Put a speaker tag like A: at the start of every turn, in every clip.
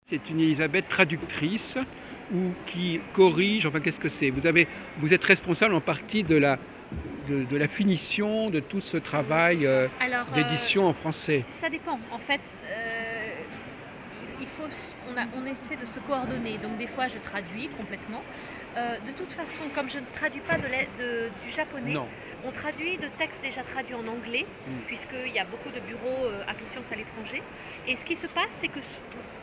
A: C'est une Élisabeth traductrice ou qui corrige, enfin qu'est-ce que c'est? Vous êtes responsable en partie de la finition de tout ce travail
B: Alors,
A: d'édition en français.
B: ça dépend. En fait, il faut, on essaie de se coordonner. Donc des fois, je traduis complètement. De toute façon, comme je ne traduis pas du japonais,
A: Non.
B: on traduit de textes déjà traduits en anglais, puisqu'il y a beaucoup de bureaux acquisitions à l'étranger. Et ce qui se passe, c'est que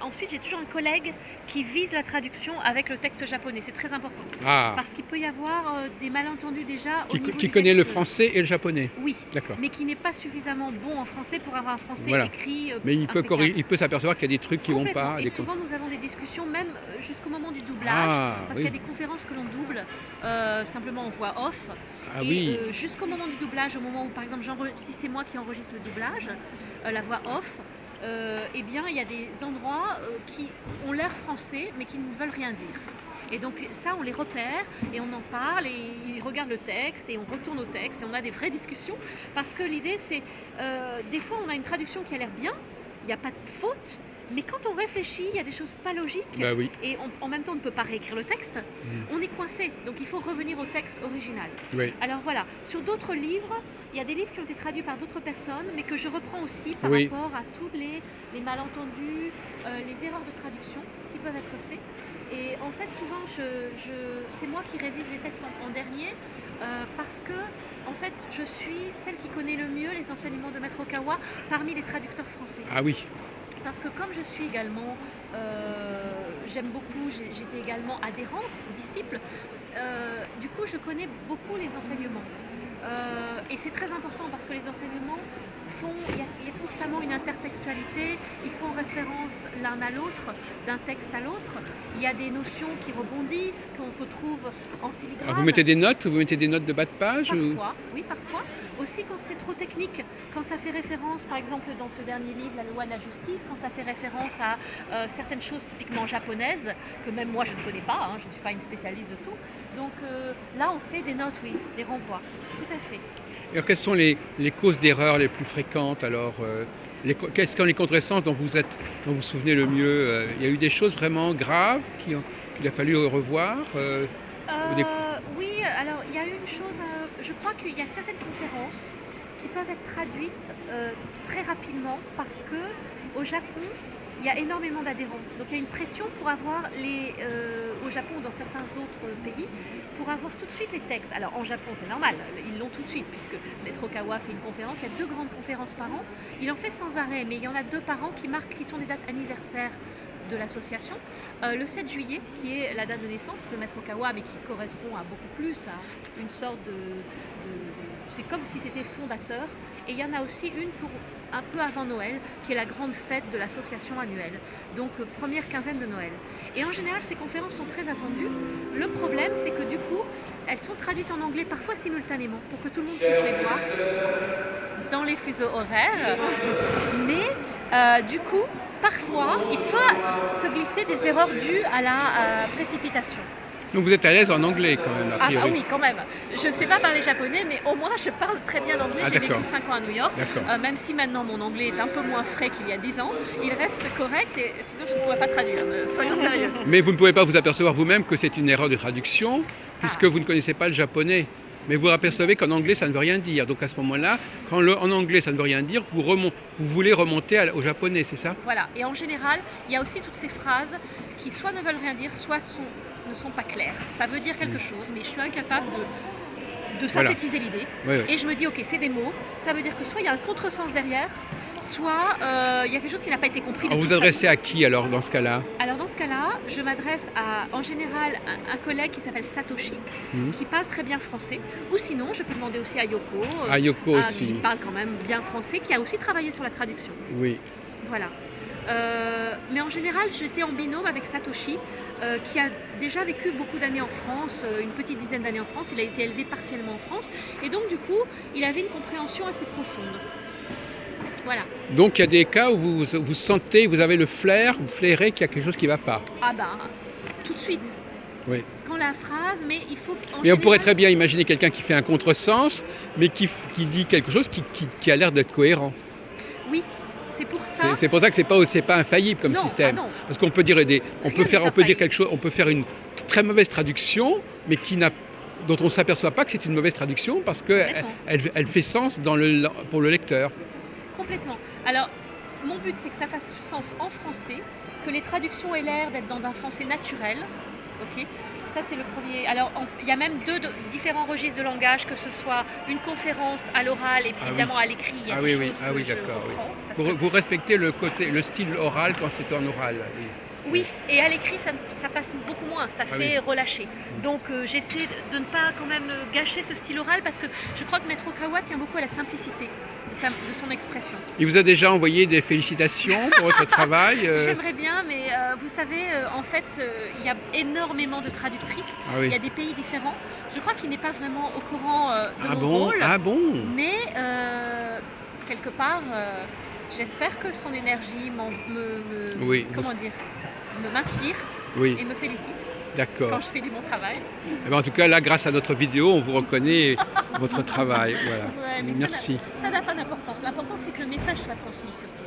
B: ensuite, j'ai toujours un collègue qui vise la traduction avec le texte japonais. C'est très important.
A: Ah,
B: Parce qu'il peut y avoir des malentendus déjà au niveau
A: qui
B: du
A: connaît le
B: texte.
A: français et le japonais.
B: Oui,
A: D'accord.
B: mais qui n'est pas suffisamment bon en français pour avoir un français
A: Voilà.
B: écrit
A: Mais il peut
B: impeccable.
A: il peut s'apercevoir qu'il y a des trucs qui vont
B: Complètement.
A: pas.
B: Et souvent, nous avons des discussions même jusqu'au moment du doublage,
A: Ah,
B: parce
A: oui.
B: qu'il y a des conférences que l'on double simplement en voix off.
A: Ah
B: Et
A: oui.
B: jusqu'au moment du doublage, au moment où, par exemple, si c'est moi qui enregistre le doublage, la voix off, eh bien, il y a des endroits qui ont l'air français, mais qui ne veulent rien dire. Et donc ça, on les repère et on en parle et ils regardent le texte et on retourne au texte et on a des vraies discussions parce que l'idée c'est, des fois on a une traduction qui a l'air bien, il n'y a pas de faute, mais quand on réfléchit, il y a des choses pas logiques
A: Bah oui.
B: et en même temps on ne peut pas réécrire le texte, on est coincé, donc il faut revenir au texte original.
A: Oui.
B: Alors voilà, sur d'autres livres, il y a des livres qui ont été traduits par d'autres personnes, mais que je reprends aussi par
A: Oui.
B: rapport à tous les malentendus, les erreurs de traduction qui peuvent être faites. Et en fait, souvent, c'est moi qui révise les textes en dernier parce que, en fait, je suis celle qui connaît le mieux les enseignements de Maître Okawa parmi les traducteurs français.
A: Ah oui.
B: Parce que comme je suis également, j'aime beaucoup, j'étais également adhérente, disciple, du coup, je connais beaucoup les enseignements. Et c'est très important parce que les enseignements il y a constamment une intertextualité, ils font référence l'un à l'autre, d'un texte à l'autre. Il y a des notions qui rebondissent, qu'on retrouve en filigrane.
A: Alors, vous mettez des notes? Vous mettez des notes de bas de page?
B: Parfois, oui, parfois. Aussi quand c'est trop technique, quand ça fait référence, par exemple dans ce dernier livre, La loi de la justice, quand ça fait référence à certaines choses typiquement japonaises, que même moi je ne connais pas, hein, je ne suis pas une spécialiste de tout. Donc là on fait des notes, oui, des renvois, tout à fait.
A: Alors, quelles sont les causes d'erreur les plus fréquentes alors quelles sont les contresens dont vous vous souvenez le mieux? Il y a eu des choses vraiment graves qu'il a fallu revoir des-
B: Oui, alors il y a une chose, je crois qu'il y a certaines conférences qui peuvent être traduites très rapidement parce que au Japon, il y a énormément d'adhérents. Donc il y a une pression pour avoir au Japon ou dans certains autres pays, pour avoir tout de suite les textes. Alors en Japon, c'est normal, ils l'ont tout de suite, puisque Maître Okawa fait une conférence, il y a 2 grandes conférences par an. Il en fait sans arrêt, mais il y en a 2 par an qui sont des dates anniversaires de l'association. Le 7 juillet, qui est la date de naissance de Maître Okawa, mais qui correspond à beaucoup plus, à une sorte c'est comme si c'était fondateur. Et il y en a aussi une pour un peu avant Noël, qui est la grande fête de l'association annuelle, donc première quinzaine de Noël. Et en général, ces conférences sont très attendues. Le problème, c'est que du coup, elles sont traduites en anglais, parfois simultanément, pour que tout le monde puisse les voir dans les fuseaux horaires. Mais du coup, parfois, il peut se glisser des erreurs dues à la précipitation.
A: Donc vous êtes à l'aise en anglais quand même, a
B: Ah bah
A: priori.
B: oui, quand même. Je ne sais pas parler japonais, mais au moins je parle très bien anglais.
A: Ah,
B: J'ai vécu
A: d'accord.
B: 5 ans à New York.
A: D'accord.
B: Même si maintenant mon anglais est un peu moins frais qu'il y a 10 ans, il reste correct et sinon je ne pourrais pas traduire. Soyons sérieux.
A: Mais vous ne pouvez pas vous apercevoir vous-même que c'est une erreur de traduction puisque vous ne connaissez pas le japonais. Mais vous apercevez qu'en anglais, ça ne veut rien dire. Donc à ce moment-là, en anglais, ça ne veut rien dire, vous voulez remonter au japonais, c'est ça?
B: Voilà. Et en général, il y a aussi toutes ces phrases qui soit ne veulent rien dire, soit ne sont pas claires. Ça veut dire quelque chose, mais je suis incapable de synthétiser l'idée.
A: Oui, oui.
B: Et je me dis, ok, c'est des mots. Ça veut dire que soit il y a un contresens derrière, soit il y a quelque chose qui n'a pas été compris.
A: Alors vous vous adressez à qui alors dans ce cas-là?
B: Alors dans ce cas-là, je m'adresse à, en général, un collègue qui s'appelle Satoshi, qui parle très bien français. Ou sinon, je peux demander aussi à Yoko,
A: À Yoko aussi.
B: qui parle quand même bien français, qui a aussi travaillé sur la traduction.
A: Oui.
B: Voilà. Mais en général, j'étais en binôme avec Satoshi, qui a déjà vécu beaucoup d'années en France, une petite dizaine d'années en France. Il a été élevé partiellement en France. Et donc, du coup, il avait une compréhension assez profonde. Voilà.
A: Donc il y a des cas où vous sentez, vous avez le flair, vous flairez qu'il y a quelque chose qui ne va pas.
B: Ah ben, tout de suite.
A: Oui.
B: Quand la phrase, mais il faut...
A: Mais on pourrait très bien imaginer quelqu'un qui fait un contresens, mais qui dit quelque chose qui a l'air d'être cohérent.
B: Oui, C'est pour ça.
A: C'est pour ça que c'est pas infaillible comme
B: Non,
A: système.
B: ah non.
A: Parce qu'on peut dire on peut
B: Rien
A: faire,
B: n'est
A: on peut dire
B: infaillible.
A: quelque chose, on peut faire une très mauvaise traduction, mais dont on ne s'aperçoit pas que c'est une mauvaise traduction parce qu'elle
B: Complètement.
A: elle fait sens pour le lecteur.
B: Complètement. Alors, mon but, c'est que ça fasse sens en français, que les traductions aient l'air d'être dans un français naturel. Ok. Ça, c'est le premier. Alors, il y a même différents registres de langage, que ce soit une conférence à l'oral et puis
A: Ah oui.
B: évidemment à l'écrit, il y a
A: Ah
B: des
A: oui,
B: choses
A: ah
B: que
A: oui,
B: je
A: d'accord, oui.
B: reprends. Parce que-
A: Vous respectez le style oral quand c'est en oral. Oui.
B: Oui, et à l'écrit, ça passe beaucoup moins, ça
A: Ah
B: fait relâcher. Donc, j'essaie de ne pas quand même gâcher ce style oral parce que je crois que Maître Okawa tient beaucoup à la simplicité de son expression.
A: Il vous a déjà envoyé des félicitations pour votre travail
B: J'aimerais bien, mais vous savez, en fait, il y a énormément de traductrices.
A: Ah oui.
B: Il y a des pays différents. Je crois qu'il n'est pas vraiment au courant de
A: Ah
B: mon
A: bon?
B: rôle,
A: Ah bon?
B: mais quelque part, j'espère que son énergie
A: Oui.
B: comment dire, m'inspire
A: Oui,
B: et me félicite quand
A: d'accord.
B: je fais du bon travail.
A: Eh ben, en tout cas, là, grâce à notre vidéo, on vous reconnaît votre travail. Voilà.
B: Ouais, mais
A: Merci.
B: ça n'a pas d'importance. L'important, c'est que le message soit transmis surtout.